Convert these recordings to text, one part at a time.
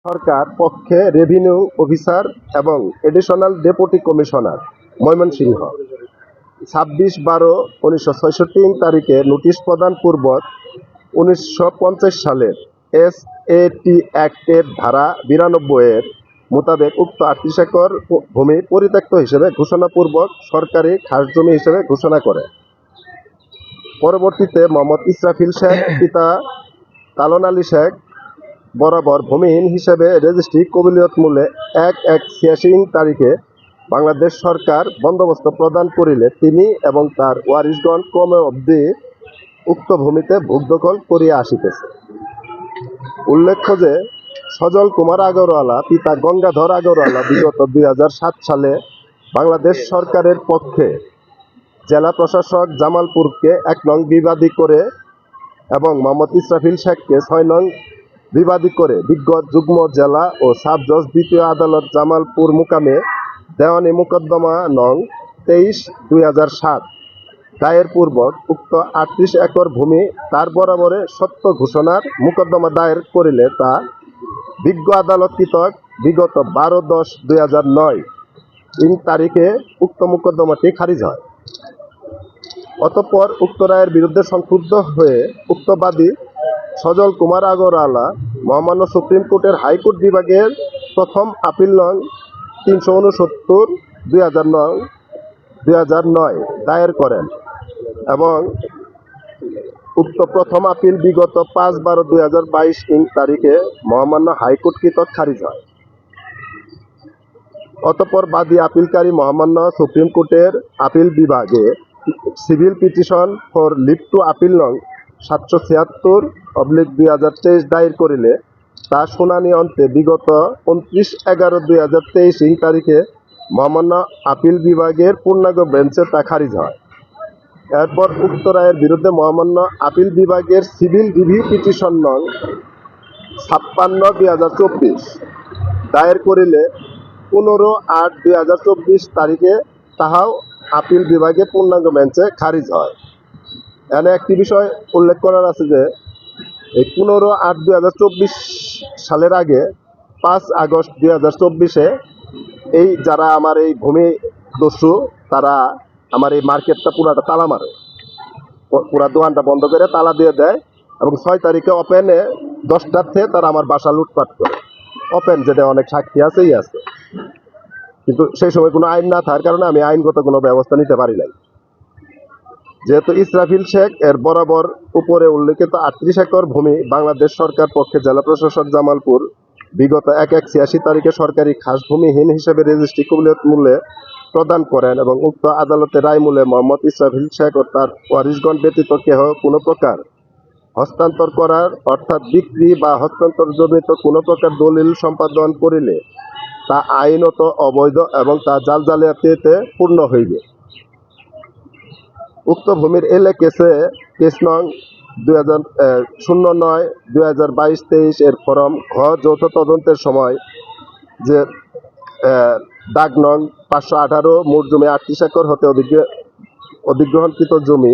সরকার পক্ষে revenue officer এবং additional deputy commissioner Mymensingh 26/12/1966 তারিখে নোটিশ প্রদান পূর্বক 1950 সালের SAT অ্যাক্টের ধারা 92 এর মোতাবেক উক্ত 38 একর ভূমি পরিত্যক্ত হিসেবে ঘোষণাপূর্বক সরকারি খাসজমি হিসেবে ঘোষণা করে। পরবর্তীতে মোহাম্মদ ইসরাফিল শেখ পিতা তালন আলী শেখ বরাবর ভূমিহীন হিসেবে রেজিস্ট্রি কবিলিয়ত মূল্যে 1/1/86 তারিখে বাংলাদেশ সরকার বন্দোবস্ত প্রদান করিলে তিনি এবং তার ওয়ারিশগণ ক্রমে অবধি উক্ত ভূমিতে ভোগদখল করিয়া আসিতেছে। উল্লেখ্য যে সজল কুমার আগরওয়ালা পিতা গঙ্গাধর আগরওয়ালা বিগত 2007 সালে বাংলাদেশ সরকারের পক্ষে জেলা প্রশাসক জামালপুরকে 1 নং বিবাদী করে এবং মোহাম্মদ ইসরাফিল শেখকে 6 নং বিবাদী করে বিজ্ঞত যুগ্ম জেলা ও সাব জজ দ্বিতীয় আদালত জামালপুর মোকামে দেওয়ানি মোকদ্দমা নং 23/2007 দায়ের পূর্বক উক্ত 38 একর ভূমি তার বরাবরে সত্য ঘোষণার মোকদ্দমা দায়ের করিলে তা বিজ্ঞ আদালত কৃতক বিগত 12/10/2009 তারিখে উক্ত মোকদ্দমাটি খারিজ হয়। অতঃপর উক্ত রায়ের বিরুদ্ধে সংক্ষুব্ধ হয়ে উক্ত বাদী সজল কুমার আগরওয়ালা মহামান্য সুপ্রিম কোর্টের হাইকোর্ট বিভাগের প্রথম আপিল নং 369/2009 দায়ের করেন এবং উক্ত প্রথম আপিল বিগত 5/12/2022 তারিখে মহামান্য হাইকোর্ট কৃতক খারিজ হয়। অতঃপর বাদী আপিলকারী মহামান্য সুপ্রিম কোর্টের আপিল বিভাগে civil petition for leave to appeal নং 776/2023 দায়ের করিলে তা শুনানি অন্তে বিগত 29/11/2023 তারিখে মহামান্য আপিল বিভাগের পূর্ণাঙ্গ বেঞ্চে তা খারিজ হয়। এরপর উক্ত রায়ের বিরুদ্ধে মহামান্য আপিল বিভাগের সিভিল রিভিউ পিটিশন নং 56/2024 দায়ের করিলে 15/8/2024 তারিখে তাহাও আপিল বিভাগের পূর্ণাঙ্গ বেঞ্চে খারিজ হয়। এখানে একটি বিষয় উল্লেখ করার আছে যে এই 15/8/2024 সালের আগে 5 আগস্ট 2024 এই যারা আমার এই ভূমি দস্যু তারা আমার এই মার্কেটটা পুরাটা তালা মারে, পুরা দোকানটা বন্ধ করে তালা দিয়ে দেয় এবং 6 তারিখে ওপেনে 10টার থেকে তারা আমার বাসা লুটপাট করে। ওপেন যেটা অনেক সাক্ষী আছেই আছে, কিন্তু সেই সময় কোনো আইন না থাকার কারণে আমি আইনগত কোনো ব্যবস্থা নিতে পারি নাই। যেহেতু ইসরাফিল শেখ এর বরাবর উপরে উল্লেখিত 38 একর ভূমি বাংলাদেশ সরকার পক্ষে জেলা প্রশাসক জামালপুর বিগত 1/1/86 তারিখে সরকারি খাস ভূমিহীন হিসেবে রেজিস্ট্রি কবিলিয়ত মূল্যে প্রদান করেন এবং উক্ত আদালতের রায় মূলে মোহাম্মদ ইসরাফিল শেখ ও তার ওয়ারিশগণ ব্যতীত কেহ কোনো প্রকার হস্তান্তর করার অর্থাৎ বিক্রি বা হস্তান্তরজনিত কোনো প্রকার দলিল সম্পাদন করিলে তা আইনত অবৈধ এবং তা জাল জালিয়াতিতে পূর্ণ হইবে। উক্ত ভূমির এলে কেস নং 09/2022-23 এর ফরম ঘ যৌথ তদন্তের সময় যে দাগ নং 518 মোট জমি 38 একর হতে অধিগ্রহণকৃত জমি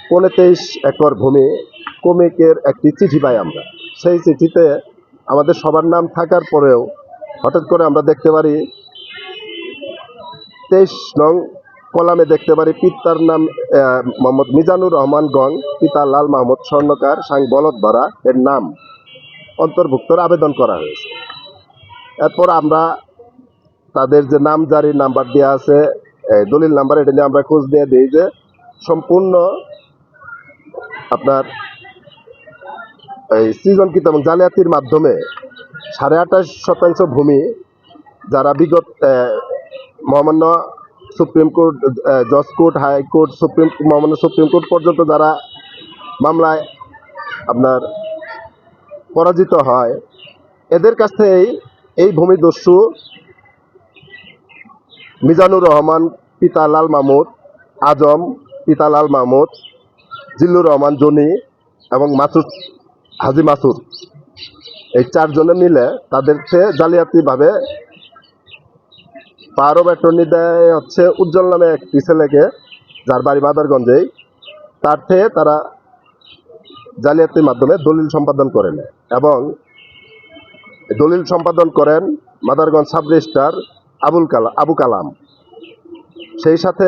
23 একর ভূমি কমিকের একটি চিঠি পাই আমরা। সেই চিঠিতে আমাদের সবার নাম থাকার পরেও হঠাৎ করে আমরা দেখতে পারি 23 নং কলামে দেখতে পারি পিতার নাম মোহাম্মদ মিজানুর রহমান গং, পিতা লাল মাহমুদ স্বর্ণকার সাং বলদভরা এর নাম অন্তর্ভুক্তর আবেদন করা হয়েছে। এরপর আমরা তাদের যে নামজারির নাম্বার দেওয়া আছে দলিল নাম্বার, এটা নিয়ে আমরা খোঁজ দিয়ে দিই যে সম্পূর্ণ আপনার এই সৃজনকৃত এবং জালিয়াতির মাধ্যমে 28.5% ভূমি যারা বিগত মহামান্য সুপ্রিম কোর্ট, জজ কোর্ট, হাইকোর্ট, মহামান্য সুপ্রিম কোর্ট পর্যন্ত যারা মামলায় আপনার পরাজিত হয় এদের কাছ থেকেই এই ভূমি দস্যু মিজানুর রহমান পিতা লাল মাহমুদ, আজম পিতা লাল মাহমুদ, জিল্লুর রহমান জনি এবং মাসুদ হাজি মাসুদ এই 4 জনে মিলে তাদের চেয়ে জালিয়াতিভাবে পাওয়ার অফ অ্যাটর্নি দেয় হচ্ছে উজ্জ্বল নামে একটি ছেলেকে, যার বাড়ি মাদারগঞ্জেই। তার থেকে তারা জালিয়াতির মাধ্যমে দলিল সম্পাদন করে নেয় এবং দলিল সম্পাদন করেন মাদারগঞ্জ সাব রেজিস্ট্রার আবু কালাম। সেই সাথে